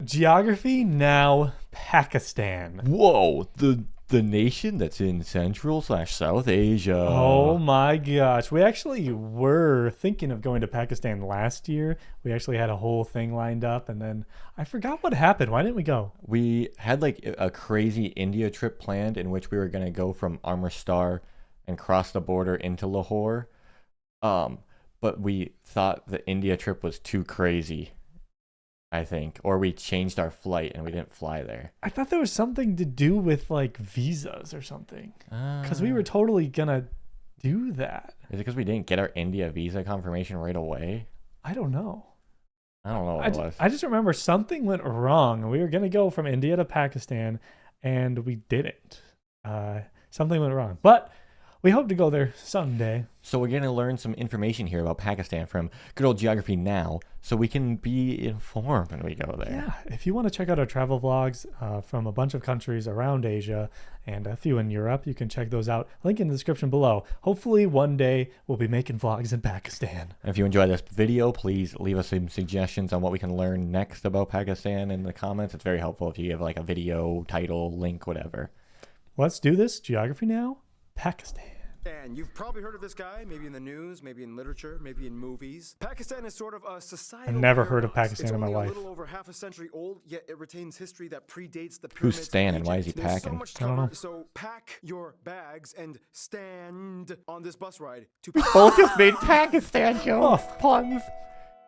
Geography now, Pakistan. Whoa, the nation that's in Central/South Asia. Oh my gosh. We actually were thinking of going to Pakistan last year. We actually had a whole thing lined up, and then I forgot what happened. Why didn't we go? We had like a crazy India trip planned in which we were going to go from Amritsar and cross the border into Lahore. But we thought the India trip was too crazy, I think, or we changed our flight and we didn't fly there. I thought there was something to do with like visas or something, because we were totally gonna do that. Is it because we didn't get our India visa confirmation right away? I don't know. I don't know what it was. I just remember something went wrong. We were gonna go from India to Pakistan, and we didn't. Something went wrong, but we hope to go there someday. So we're going to learn some information here about Pakistan from good old Geography Now, so we can be informed when we go there. Yeah, if you want to check out our travel vlogs from a bunch of countries around Asia and a few in Europe, you can check those out. Link in the description below. Hopefully one day we'll be making vlogs in Pakistan. And if you enjoyed this video, please leave us some suggestions on what we can learn next about Pakistan in the comments. It's very helpful if you give like a video, title, link, whatever. Let's do this. Geography Now, Pakistan. And you've probably heard of this guy, maybe in the news, maybe in literature, maybe in movies. Pakistan is sort of a societal I've never heard of paradox. Pakistan in my It's life. only a little over half a century old, yet it retains history that predates the Who's pyramids. Stan of and why is he Egypt. There's so packing? much to I don't know. cover, so pack your bags and stand on this bus ride to Both just made Pakistan jokes. Puns.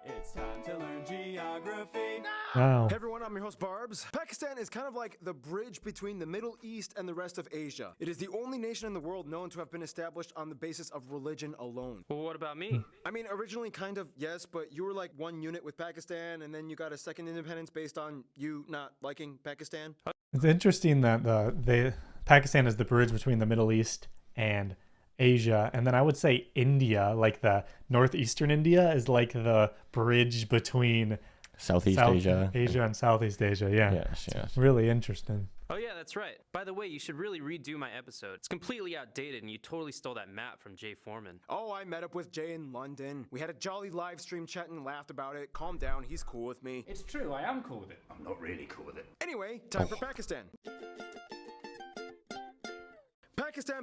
It's time to learn geography. Wow. Hey everyone, I'm your host Barbs. Pakistan is kind of like the bridge between the Middle East and the rest of Asia. It is the only nation in the world known to have been established on the basis of religion alone. Well, what about me? I mean, originally kind of, yes, but you were like one unit with Pakistan, and then you got a second independence based on you not liking Pakistan. It's interesting that Pakistan is the bridge between the Middle East and Asia, and then I would say India, like the northeastern India, is like the bridge between Southeast South Asia. and Southeast Asia. Yeah, Yes, yes. really interesting. Oh yeah, that's right. By the way, you should really redo my episode. It's completely outdated and you totally stole that map from Jay Foreman. Oh, I met up with Jay in London. We had a jolly live stream chat and laughed about it. Calm down, he's cool with me. It's true, I am cool with it. I'm not really cool with it. Anyway, time for Pakistan.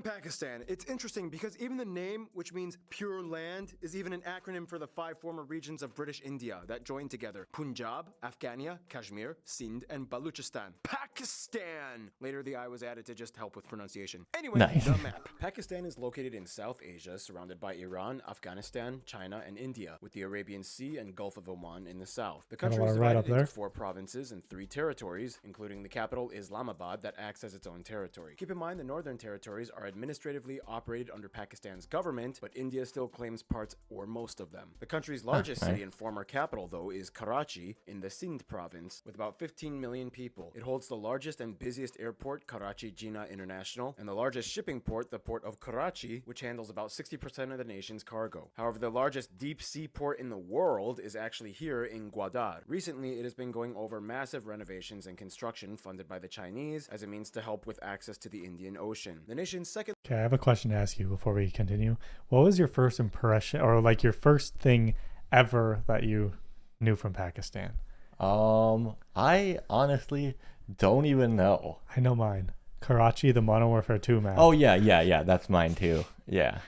Pakistan. It's interesting because even the name, which means pure land, is even an acronym for the 5 former regions of British India that joined together: Punjab, Afghania, Kashmir, Sindh, and Baluchistan. Pakistan! Later, the I was added to just help with pronunciation. Anyway, Nice. the map. Pakistan is located in South Asia, surrounded by Iran, Afghanistan, China, and India, with the Arabian Sea and Gulf of Oman in the south. The country lot is of right divided up there. into 4 provinces and 3 territories, including the capital Islamabad that acts as its own territory. Keep in mind the northern territories are administratively operated under Pakistan's government, but India still claims parts or most of them. The country's largest right. city and former capital, though, is Karachi in the Sindh province, with about 15 million people. It holds the largest and busiest airport, Karachi Jinnah International, and the largest shipping port, the port of Karachi, which handles about 60% of the nation's cargo. However, the largest deep sea port in the world is actually here in Gwadar. Recently, it has been going over massive renovations and construction funded by the Chinese as a means to help with access to the Indian Ocean. The nation's second Okay, I have a question to ask you before we continue. What was your first impression, or like your first thing ever that you knew from Pakistan? I honestly don't even know. I know mine. Karachi, the Modern Warfare 2 map. Oh yeah, that's mine too. Yeah,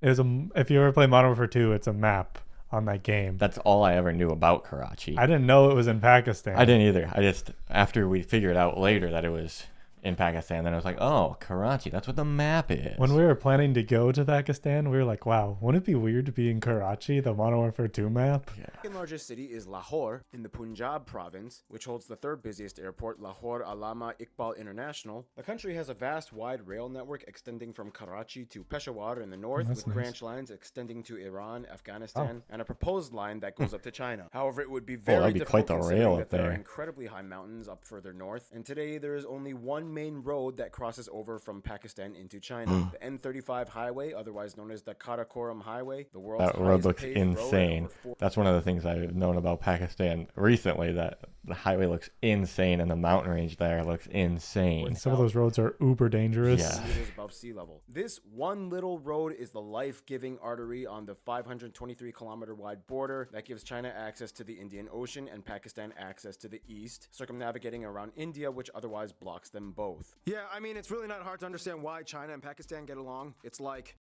It was if you ever play Modern Warfare 2, it's a map on that game. that's all I ever knew about Karachi. I didn't know it was in Pakistan. I didn't either. I just, after we figured out later that it was in Pakistan, then I was like, oh, Karachi, that's what the map is. When we were planning to go to Pakistan, we were like, wow, wouldn't it be weird to be in Karachi, the Modern Warfare 2 map? second largest city is Lahore in the Punjab province, which holds the 3rd busiest airport, Lahore Allama Iqbal International. The country has a vast, wide rail network extending from Karachi to Peshawar in the north, That's with nice. branch lines extending to Iran, Afghanistan, and a proposed line that goes up to China. However, it would be very that'd be difficult quite the considering rail that up there are there. incredibly high mountains up further north, and today there is only one main road that crosses over from Pakistan into China. The N35 highway, otherwise known as the Karakoram Highway, the world's That road highest looks paved road at insane. over 4 That's one of the things I've known about Pakistan recently, that the highway looks insane, and the mountain range there looks insane. Some of those roads are uber dangerous. Yeah. meters above sea level. This one little road is the life-giving artery on the 523-kilometer wide border that gives China access to the Indian Ocean and Pakistan access to the east, circumnavigating around India, which otherwise blocks them both. Yeah, I mean, it's really not hard to understand why China and Pakistan get along. It's like,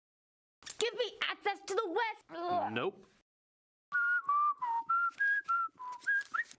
Give me access to the West! Ugh. Nope.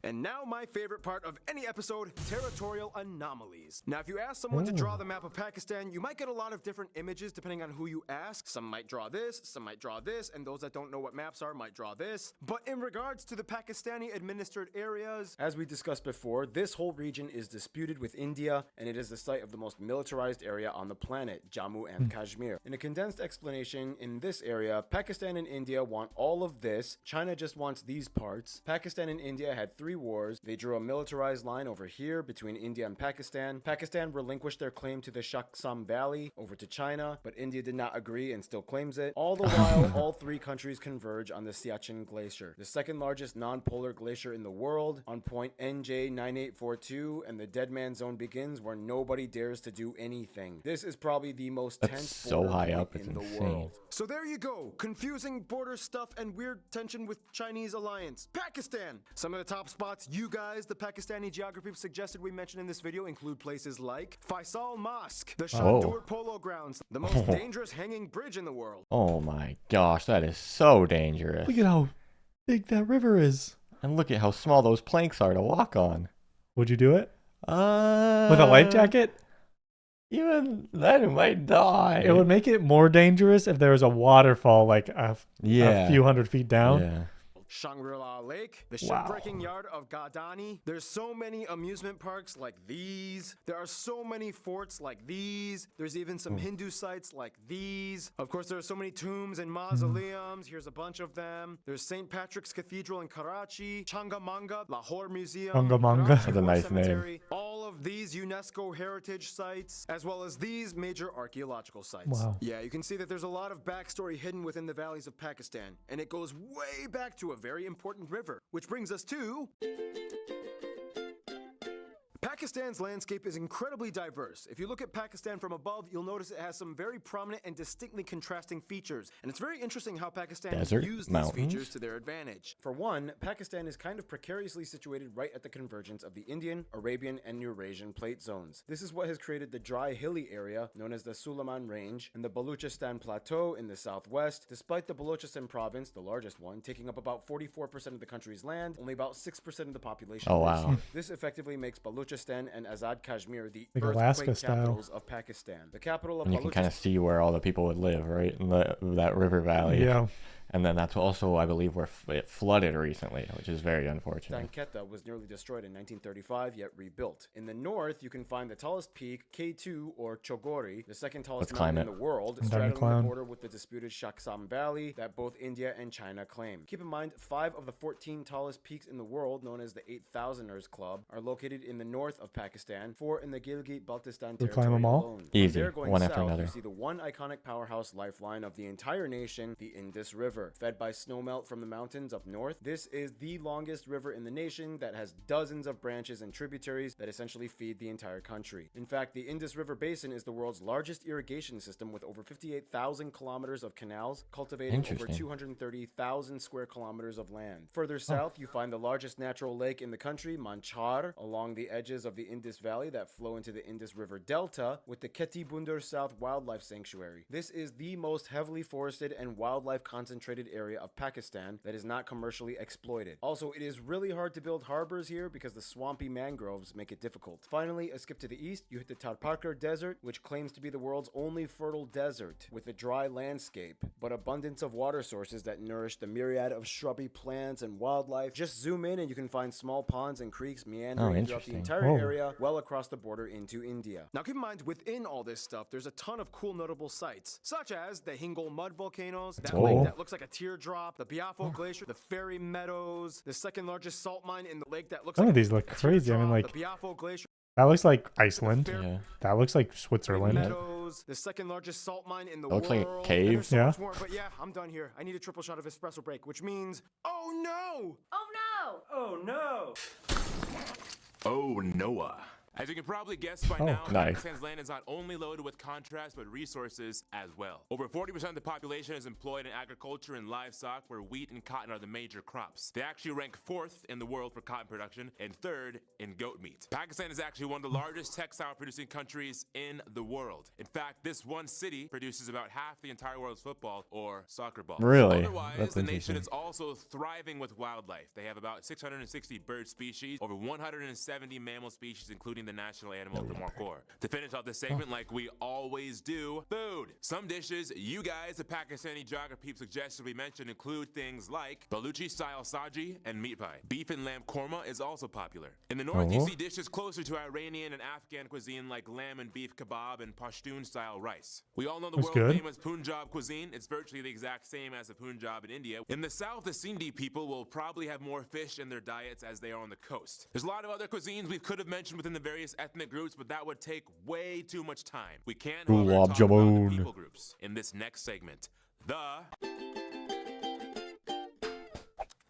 and now my favorite part of any episode, territorial anomalies. Now, if you ask someone to draw the map of Pakistan, you might get a lot of different images depending on who you ask. Some might draw this, some might draw this, and those that don't know what maps are might draw this. But in regards to the Pakistani administered areas, As we discussed before, this whole region is disputed with India, and it is the site of the most militarized area on the planet, Jammu and Kashmir. In a condensed explanation, in this area, Pakistan and India want all of this, China just wants these parts. Pakistan and India had 3 wars. They drew a militarized line over here between India and Pakistan. Pakistan relinquished their claim to the Shaksam Valley over to China, but India did not agree and still claims it. All the while, all 3 countries converge on the Siachen Glacier, the second largest non-polar glacier in the world, on point NJ9842, and the dead man zone begins where nobody dares to do anything. This is probably the most That's tense so border high point up, it's in the insane. world. so there you go. Confusing border stuff and weird tension with Chinese alliance. Pakistan! Some of the top spots you guys, the Pakistani geography suggested we mention in this video include places like Faisal Mosque, the Shandur Polo Grounds, the most dangerous hanging bridge in the world. Oh my gosh, that is so dangerous. Look at how big that river is. And look at how small those planks are to walk on. Would you do it? Uh, With a life jacket? Even then, it might die. It would make it more dangerous if there was a waterfall like a few hundred feet down. Yeah. Shangri-La Lake, the Wow. shipbreaking yard of Gadani. There's so many amusement parks like these. There are so many forts like these. There's even some Hindu sites like these. Of course, there are so many tombs and mausoleums. Here's a bunch of them. There's St. Patrick's Cathedral in Karachi, Changamanga, Lahore Museum, Changamanga. Karachi That's a War nice name. Cemetery. All of these UNESCO heritage sites, as well as these major archaeological sites. Wow. Yeah, you can see that there's a lot of backstory hidden within the valleys of Pakistan, and it goes way back to a very important river, which brings us to... Pakistan's landscape is incredibly diverse. If you look at Pakistan from above, you'll notice it has some very prominent and distinctly contrasting features. And it's very interesting how Pakistan has Desert, used these mountains. features to their advantage. For one, Pakistan is kind of precariously situated right at the convergence of the Indian, Arabian, and Eurasian plate zones. This is what has created the dry, hilly area known as the Sulayman Range and the Baluchistan Plateau in the southwest. Despite the Balochistan province, the largest one, taking up about 44% of the country's land, only about 6% of the population Oh, lives wow. here. This effectively makes Balochistan and Azad Kashmir the Like earthquake Alaska style. capitals of Pakistan. The capital of And you can kind of Balochistan. see where all the people would live, right? In that river valley. Yeah. And then that's also, I believe, where it flooded recently, which is very unfortunate. Danketa was nearly destroyed in 1935, yet rebuilt. In the north, you can find the tallest peak, K2 or Chogori, the second tallest Let's mountain climb in it. the world, I'm down to straddling the climb. border with the disputed Shaksam Valley that both India and China claim. Keep in mind, 5 of the 14 tallest peaks in the world, known as the 8,000ers Club, are located in the north of Pakistan, 4 in the Gilgit-Baltistan We territory climb 'em all? alone. From Easy, there, going one south, after another. you see the one iconic powerhouse lifeline of the entire nation, the Indus River, fed by snowmelt from the mountains up north. This is the longest river in the nation that has dozens of branches and tributaries that essentially feed the entire country. In fact, the Indus River Basin is the world's largest irrigation system with over 58,000 kilometers of canals, cultivating over Interesting. 230,000 square kilometers of land. Further south, you find the largest natural lake in the country, Manchar, along the edges of the Indus Valley that flow into the Indus River Delta, with the Keti Bundur South Wildlife Sanctuary. This is the most heavily forested and wildlife concentrated area of Pakistan that is not commercially exploited. Also, it is really hard to build harbors here because the swampy mangroves make it difficult. Finally, a skip to the east, you hit the Tarparkar Desert, which claims to be the world's only fertile desert, with a dry landscape, but abundance of water sources that nourish the myriad of shrubby plants and wildlife. Just zoom in and you can find small ponds and creeks meandering throughout the interesting. entire Whoa. area, well across the border into India. Now keep in mind, within all this stuff, there's a ton of cool notable sites, such as the Hingol mud volcanoes, that cool. lake that looks like a teardrop, the Biafo Glacier, the Fairy Meadows, the second largest salt mine in the lake that looks Some like of these look crazy. I mean, teardrop, like, the Biafo Glacier, that looks like Iceland. Fair- Yeah. That looks like Switzerland. Meadows, potatoes, the second largest salt mine in the Looks like a world. cave. And there's so Yeah. much more, but yeah, I'm done here. I need a triple shot of espresso break, which means, oh no! Oh no! Oh no! Oh, Noah. As you can probably guess by now, nice. Pakistan's land is not only loaded with contrast, but resources as well. Over 40% of the population is employed in agriculture and livestock, where wheat and cotton are the major crops. They actually rank 4th in the world for cotton production and 3rd in goat meat. Pakistan is actually one of the largest textile producing countries in the world. In fact, this one city produces about half the entire world's football or soccer ball. Really? Otherwise, That's the nation interesting. is also thriving with wildlife. They have about 660 bird species, over 170 mammal species, including the national animal, the markhor. To finish off this segment, like we always do, food. Some dishes you guys, the Pakistani geography suggested we mention, include things like Baluchi-style saji and meat pie. Beef and lamb korma is also popular. In the north, you see dishes closer to Iranian and Afghan cuisine like lamb and beef kebab and Pashtun-style rice. We all know the That's good. world-famous Punjab cuisine. It's virtually the exact same as the Punjab in India. In the south, the Sindhi people will probably have more fish in their diets as they are on the coast. There's a lot of other cuisines we could have mentioned within the various ethnic groups, but that would take way too much time. We can't however, Gulab talk about jamun. the people groups in this next segment.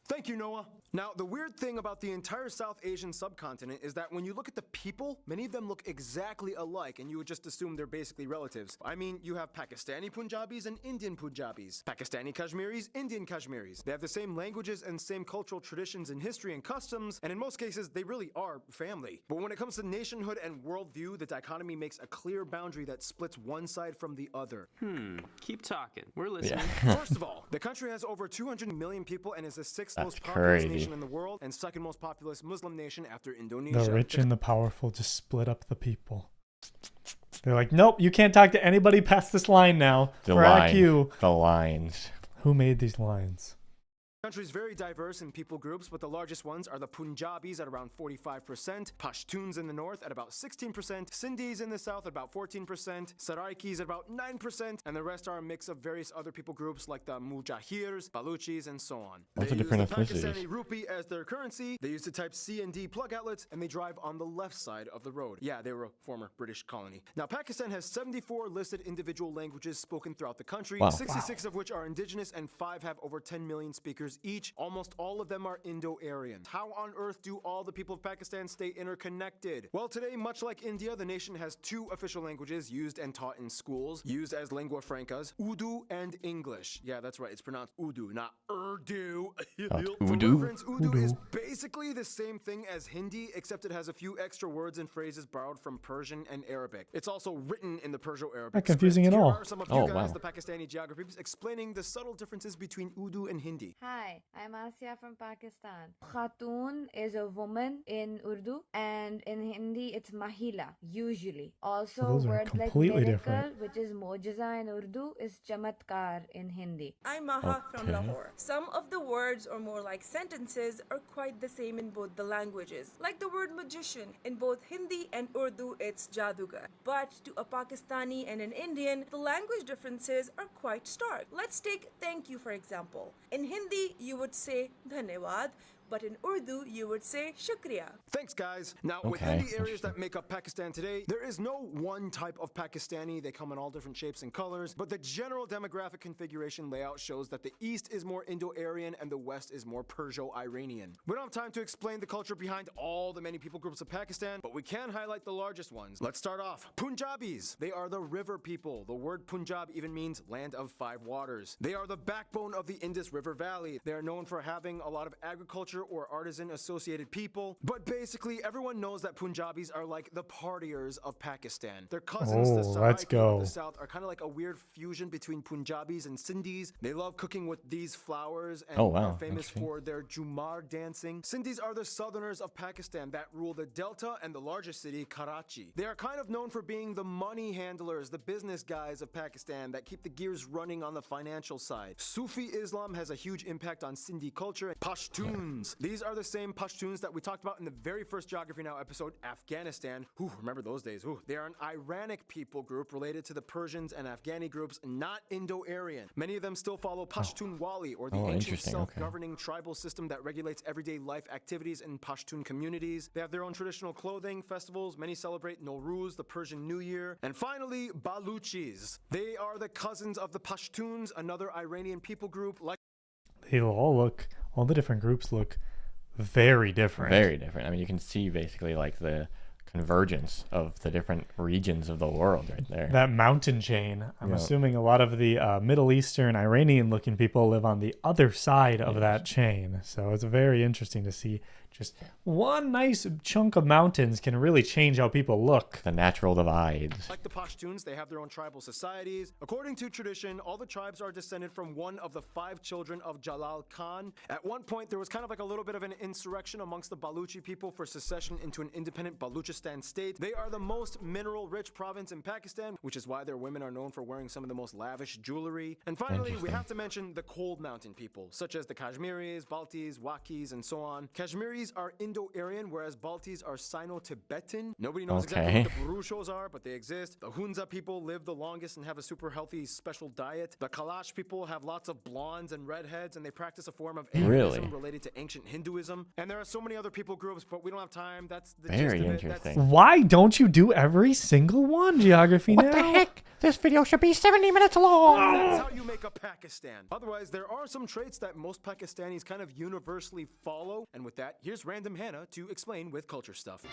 Thank you, Noah. Now, the weird thing about the entire South Asian subcontinent is that when you look at the people, many of them look exactly alike, and you would just assume they're basically relatives. I mean, you have Pakistani Punjabis and Indian Punjabis, Pakistani Kashmiris, Indian Kashmiris. They have the same languages and same cultural traditions and history and customs, and in most cases, they really are family. But when it comes to nationhood and worldview, the dichotomy makes a clear boundary that splits one side from the other. Keep talking. We're listening. First of all, the country has over 200 million people and is the sixth most That's populous crazy. nation in the world and second most populous Muslim nation after Indonesia. The rich and the powerful just split up the people. They're like, nope, you can't talk to anybody past this line now. The We're out of line. queue. The lines. Who made these lines? The country is very diverse in people groups, but the largest ones are the Punjabis at around 45%, Pashtuns in the north at about 16%, Sindhis in the south at about 14%, Saraikis at about 9%, and the rest are a mix of various other people groups like the Mujahirs, Baluchis, and so on. Lots They of use different the ethnicities. Pakistani rupee as their currency, they use the type C and D plug outlets, and they drive on the left side of the road. Yeah, they were a former British colony. Now, Pakistan has 74 listed individual languages spoken throughout the country, Wow. 66 of which are indigenous, and 5 have over 10 million speakers each. Almost all of them are Indo-Aryan. How on earth do all the people of Pakistan stay interconnected? Well, today, much like India, the nation has 2 official languages used and taught in schools, used as lingua francas, Urdu and English. Yeah, that's right, it's pronounced Urdu, not Urdu. For Urdu? reference, Urdu is basically the same thing as Hindi, except it has a few extra words and phrases borrowed from Persian and Arabic. It's also written in the Perso-Arabic Not confusing script. at Here all. are some of Oh, you guys, wow. the Pakistani geographers, explaining the subtle differences between Urdu and Hindi. Hi, I'm Asia from Pakistan. Khatun is a woman in Urdu, and in Hindi it's Mahila, usually. Also, Well, those are words like completely miracle, different. which is mojiza in Urdu, is chamatkar in Hindi. I'm Maha from Okay. Lahore. Some of the words, or more like sentences, are quite the same in both the languages. Like the word magician, in both Hindi and Urdu, it's jadugar. But to a Pakistani and an Indian, the language differences are quite stark. Let's take thank you for example. In Hindi, you would say dhanyawad, but in Urdu, you would say shukriya. Thanks, guys. Now, within Okay, the areas that interesting. make up Pakistan today, there is no one type of Pakistani. They come in all different shapes and colors, but the general demographic configuration layout shows that the East is more Indo-Aryan and the West is more Perso-Iranian. We don't have time to explain the culture behind all the many people groups of Pakistan, but we can highlight the largest ones. Let's start off. Punjabis. They are the river people. The word Punjab even means land of 5 waters. They are the backbone of the Indus River Valley. They are known for having a lot of agriculture or artisan associated people, but basically everyone knows that Punjabis are like the partiers of Pakistan. Their cousins, the Oh, let's Saraiki go. of the south, are kind of like a weird fusion between Punjabis and Sindhis. They love cooking with these flowers and Oh, wow. are famous Interesting. for their Jumar dancing. Sindhis are the southerners of Pakistan that rule the Delta and the largest city, Karachi. They are kind of known for being the money handlers, the business guys of Pakistan that keep the gears running on the financial side. Sufi Islam has a huge impact on Sindhi culture. Pashtuns Pashtuns. These are the same Pashtuns that we talked about in the very first Geography Now episode, Afghanistan. Ooh, remember those days. Ooh, they are an Iranic people group related to the Persians and Afghani groups, not Indo-Aryan. Many of them still follow Pashtunwali, or the ancient interesting, self-governing tribal system that regulates everyday life activities in Pashtun communities. They have their own traditional clothing, festivals. Many celebrate Nowruz, the Persian New Year. And finally, Baluchis. They are the cousins of the Pashtuns, another Iranian people group. Like all the different groups look very different. Very different. I mean, you can see basically like the convergence of the different regions of the world right there. That mountain chain, I'm assuming a lot of the Middle Eastern, Iranian looking people live on the other side of that chain. So it's very interesting to see just one nice chunk of mountains can really change how people look. The natural divides. Like the Pashtuns, they have their own tribal societies. According to tradition, all the tribes are descended from one of the 5 children of Jalal Khan. At one point, there was kind of like a little bit of an insurrection amongst the Baluchi people for secession into an independent Baluchistan state. They are the most mineral-rich province in Pakistan, which is why their women are known for wearing some of the most lavish jewelry. And finally, we have to mention the cold mountain people, such as the Kashmiris, Baltis, Wakis, and so on. Kashmiris are Indo-Aryan, whereas Baltis are Sino-Tibetan. Nobody knows exactly what the Burushos are, but they exist. The Hunza people live the longest and have a super healthy special diet. The Kalash people have lots of blondes and redheads, and they practice a form of animism related to ancient Hinduism. And there are so many other people groups, but we don't have time. That's the very gist of it. interesting. Why don't you do every single one, Geography Now? What the heck? This video should be 70 minutes long. That's how you make a Pakistan. Otherwise, there are some traits that most Pakistanis kind of universally follow. And with that, here's Random Hannah to explain with culture stuff.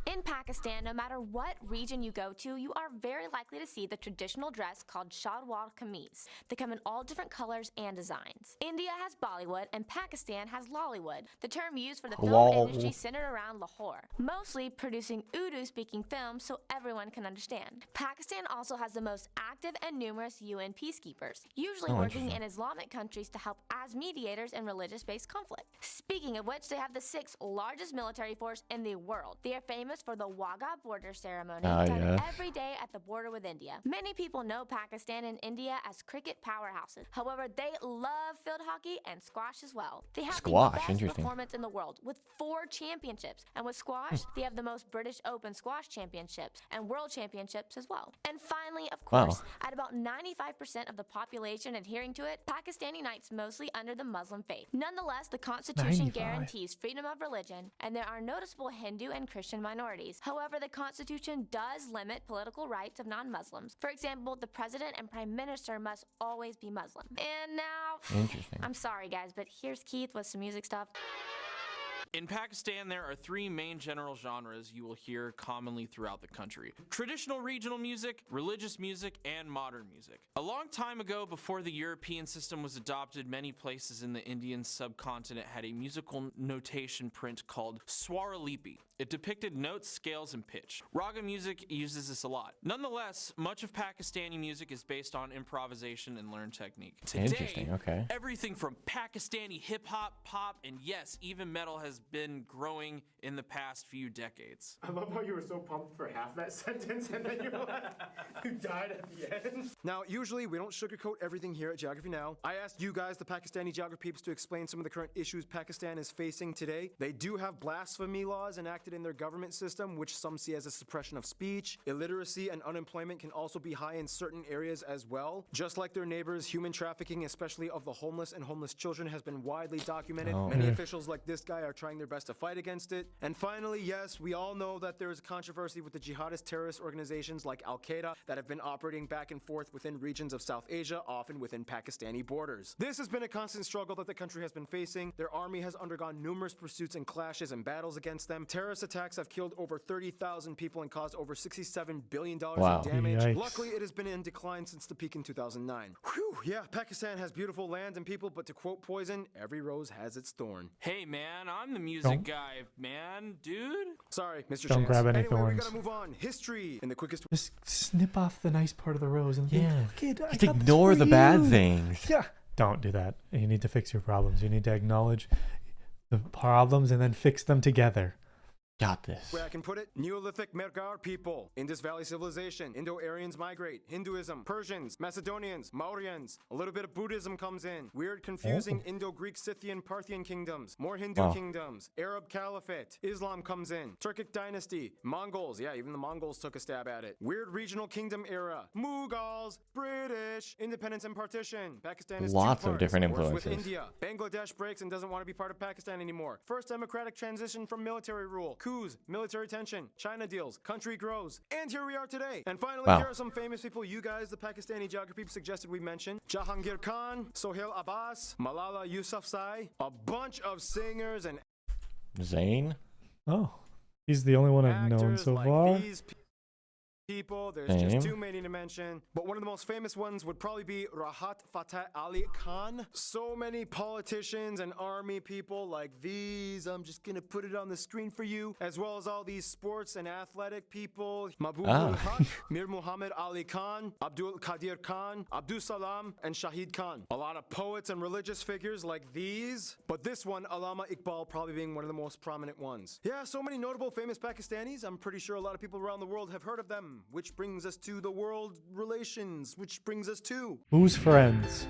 In Pakistan, no matter what region you go to, you are very likely to see the traditional dress called shalwar kameez. They come in all different colors and designs. India has Bollywood and Pakistan has Lollywood, the term used for the film industry centered around Lahore, mostly producing Urdu-speaking films so everyone can understand. Pakistan also has the most active and numerous UN peacekeepers, usually working in Islamic countries to help as mediators in religious-based conflict. Speaking of which, they have the 6th largest military force in the world. They are famous for the Wagah border ceremony done every day at the border with India. Many people know Pakistan and India as cricket powerhouses. However, they love field hockey and squash as well. They have the best performance in the world with 4 championships. And with squash, they have the most British Open squash championships and world championships as well. And finally, of course, at about 95% of the population adhering to it, Pakistan unites mostly under the Muslim faith. Nonetheless, the Constitution guarantees freedom of religion, and there are noticeable Hindu and Christian minorities. However, the Constitution does limit political rights of non-Muslims. For example, the president and prime minister must always be Muslim. And now, I'm sorry guys, but here's Keith with some music stuff. In Pakistan, there are 3 main general genres you will hear commonly throughout the country: traditional regional music, religious music, and modern music. A long time ago, before the European system was adopted, many places in the Indian subcontinent had a musical notation print called Swaralipi. It depicted notes, scales, and pitch. Raga music uses this a lot. Nonetheless, much of Pakistani music is based on improvisation and learned technique. Today, everything from Pakistani hip-hop, pop, and yes, even metal has been growing in the past few decades. I love how you were so pumped for half that sentence and then you died at the end. Now, usually we don't sugarcoat everything here at Geography Now. I asked you guys, the Pakistani geography peeps, to explain some of the current issues Pakistan is facing today. They do have blasphemy laws enacted in their government system, which some see as a suppression of speech. Illiteracy and unemployment can also be high in certain areas as well. Just like their neighbors, human trafficking, especially of the homeless and homeless children, has been widely documented. Many officials like this guy are trying their best to fight against it. And finally, yes, we all know that there is controversy with the jihadist terrorist organizations like Al-Qaeda that have been operating back and forth within regions of South Asia, often within Pakistani borders. This has been a constant struggle that the country has been facing. Their army has undergone numerous pursuits and clashes and battles against them. Terrorist attacks have killed over 30,000 people and caused over $67 billion in damage. Luckily, it has been in decline since the peak in 2009. Whew, yeah, Pakistan has beautiful land and people, but to quote Poison, every rose has its thorn. Hey man, I'm the music guy, man, dude. Sorry, Mr. Don't Chance. grab any anyway, thorns. we gotta move on. History in the quickest. Just snip off the nice part of the rose and think, kid, I Just got this ignore for the you. bad things. Yeah. Don't do that. You need to fix your problems. You need to acknowledge the problems and then fix them together. Got this. Way I can put it, Neolithic Mergar people, Indus Valley civilization, Indo-Aryans migrate, Hinduism, Persians, Macedonians, Mauryans, a little bit of Buddhism comes in, weird confusing Indo-Greek Scythian Parthian kingdoms, more Hindu kingdoms, Arab Caliphate, Islam comes in, Turkic dynasty, Mongols, yeah, even the Mongols took a stab at it, weird regional kingdom era, Mughals, British, independence and partition, Pakistan is Lots two of parts, different wars influences. with India, Bangladesh breaks and doesn't want to be part of Pakistan anymore, first democratic transition from military rule, coups, military tension, China deals, country grows, and here we are today. And finally, here are some famous people you guys, the Pakistani geography, suggested we mention. Jahangir Khan, Sohail Abbas, Malala Yousafzai, a bunch of singers and Zayn? Oh, he's the only one I've known actors so like far. these people. There's just too many to mention. But one of the most famous ones would probably be Rahat Fateh Ali Khan. So many politicians and army people like these. I'm just going to put it on the screen for you. As well as all these sports and athletic people. Mahbub ul Haq, Mir Muhammad Ali Khan, Abdul Qadir Khan, Abdul Salam, and Shahid Khan. A lot of poets and religious figures like these. But this one, Allama Iqbal, probably being one of the most prominent ones. Yeah, so many notable famous Pakistanis. I'm pretty sure a lot of people around the world have heard of them. Which brings us to the world relations, which brings us to... Who's friends?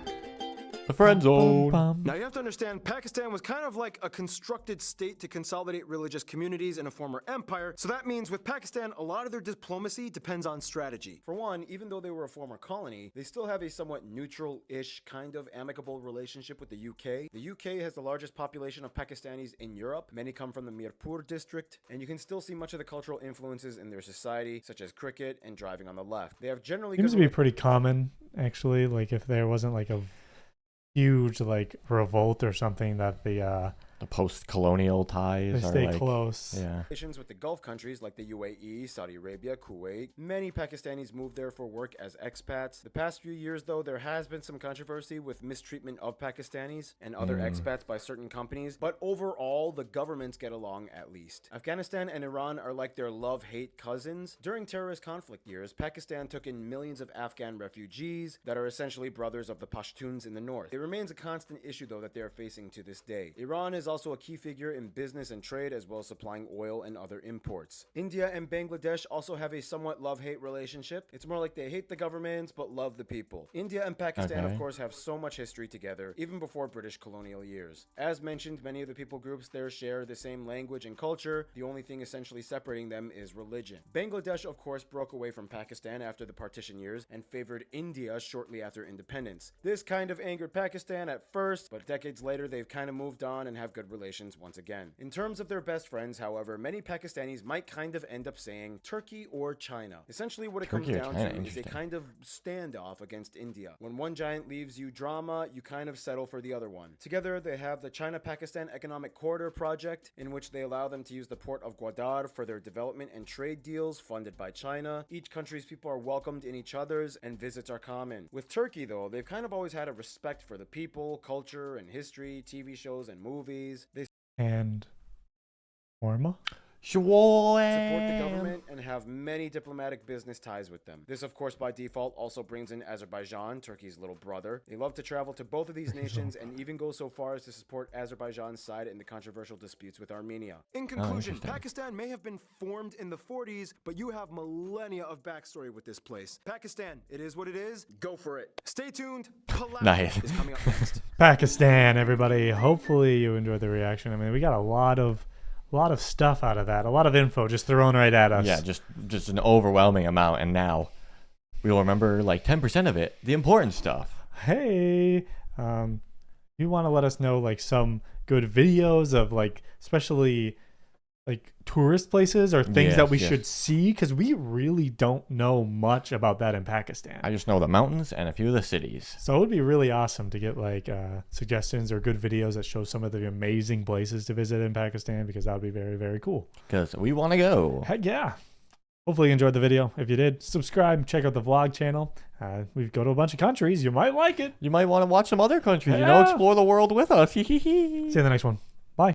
The friend zone. Now you have to understand, Pakistan was kind of like a constructed state to consolidate religious communities in a former empire. So that means with Pakistan, a lot of their diplomacy depends on strategy. For one, even though they were a former colony, they still have a somewhat neutral-ish kind of amicable relationship with the UK. The UK has the largest population of Pakistanis in Europe. Many come from the Mirpur district, and you can still see much of the cultural influences in their society, such as cricket and driving on the left. They have generally Seems to be pretty common, actually. Like if there wasn't like a huge like revolt or something, that the post-colonial ties they are stay like, close. Yeah. Relations with the Gulf countries like the UAE, Saudi Arabia, Kuwait. Many Pakistanis moved there for work as expats. The past few years, though, there has been some controversy with mistreatment of Pakistanis and other expats by certain companies, but overall, the governments get along at least. Afghanistan and Iran are like their love-hate cousins. During terrorist conflict years, Pakistan took in millions of Afghan refugees that are essentially brothers of the Pashtuns in the north. It remains a constant issue, though, that they are facing to this day. Iran is also a key figure in business and trade, as well as supplying oil and other imports. India and Bangladesh also have a somewhat love-hate relationship. It's more like they hate the governments but love the people. India and Pakistan, of course, have so much history together, even before British colonial years. As mentioned, many of the people groups there share the same language and culture. The only thing essentially separating them is religion. Bangladesh, of course, broke away from Pakistan after the partition years and favored India shortly after independence. This kind of angered Pakistan at first, but decades later they've kind of moved on and have good relations once again. In terms of their best friends, however, many Pakistanis might kind of end up saying Turkey or China. Essentially what it comes down to is a kind of standoff against India. When one giant leaves you drama, you kind of settle for the other one. Together, they have the China-Pakistan Economic Corridor project, in which they allow them to use the port of Gwadar for their development and trade deals funded by China. Each country's people are welcomed in each other's, and visits are common. With Turkey, though, they've kind of always had a respect for the people, culture, and history, TV shows, and movies. They And Orma? support the government and have many diplomatic business ties with them. This, of course, by default also brings in Azerbaijan, Turkey's little brother. They love to travel to both of these nations and even go so far as to support Azerbaijan's side in the controversial disputes with Armenia. In conclusion, Pakistan may have been formed in the 40s, but you have millennia of backstory with this place. Pakistan, it is what it is. Go for it. Stay tuned. Palau Nice. is coming up next. Pakistan, everybody. Hopefully you enjoyed the reaction. I mean, we got a lot of stuff out of that. A lot of info just thrown right at us. Yeah, just an overwhelming amount. And now we'll remember like 10% of it, the important stuff. Hey, you want to let us know like some good videos of like, especially like tourist places or things that we should see? Because we really don't know much about that in Pakistan. I just know the mountains and a few of the cities. So it would be really awesome to get like suggestions or good videos that show some of the amazing places to visit in Pakistan, because that would be very, very cool. Because we want to go. Heck yeah. Hopefully you enjoyed the video. If you did, subscribe, check out the vlog channel. We go to a bunch of countries. You might like it. You might want to watch some other countries, Yeah. explore the world with us. See you in the next one.